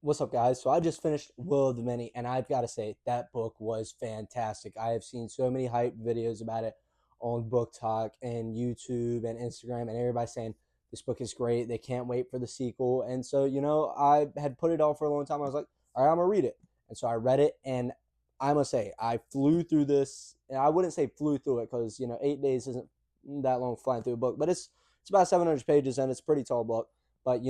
What's up, guys? So I just finished Will of the Many, and I've got to say that book was fantastic. I have seen so many hype videos about it on Book Talk and YouTube and Instagram, and everybody saying this book is great. They can't wait for the sequel. And so, I had put it off for a long time. I was like, all right, I'm gonna read it. And so I read it, and I must say, I flew through this. And I wouldn't say flew through it because 8 days isn't that long flying through a book, but it's about 700 pages and it's a pretty tall book. But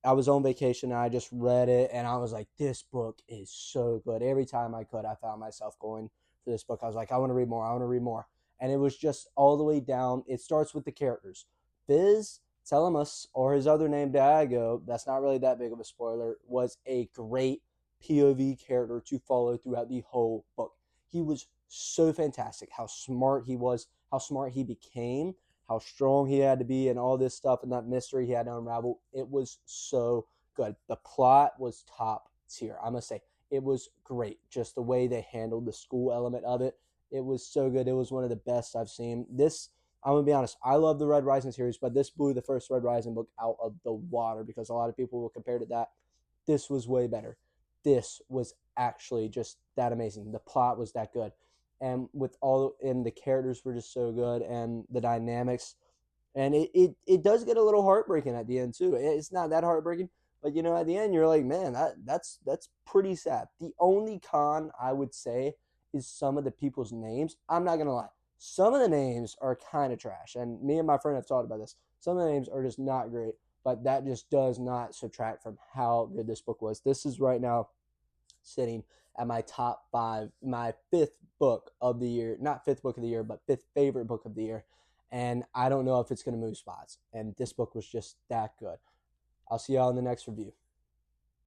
I was on vacation and I just read it and I was like, this book is so good. Every time I could, I found myself going for this book. I was like, I want to read more. I want to read more. And it was just all the way down. It starts with the characters. Fizz Telemus, or his other name, Diago, that's not really that big of a spoiler, was a great POV character to follow throughout the whole book. He was so fantastic. How smart he was, how smart he became, how strong he had to be, and all this stuff, and that mystery he had to unravel. It was so good. The plot was top tier. I must say, it was great. Just the way they handled the school element of it, it was so good. It was one of the best I've seen. I'm gonna be honest. I love the Red Rising series, but this blew the first Red Rising book out of the water because a lot of people will compare to that. This was way better. This was actually just that amazing. The plot was that good, and the characters were just so good, and the dynamics, and it does get a little heartbreaking at the end too. It's not that heartbreaking, but at the end you're like, man, that's pretty sad. The only con I would say is some of the people's names. I'm not gonna lie, some of the names are kind of trash, and me and my friend have talked about this. Some of the names are just not great, but that just does not subtract from how good this book was. This is right now sitting at my top five, my fifth book of the year, not fifth book of the year, but fifth favorite book of the year. And I don't know if it's going to move spots. And this book was just that good. I'll see y'all in the next review.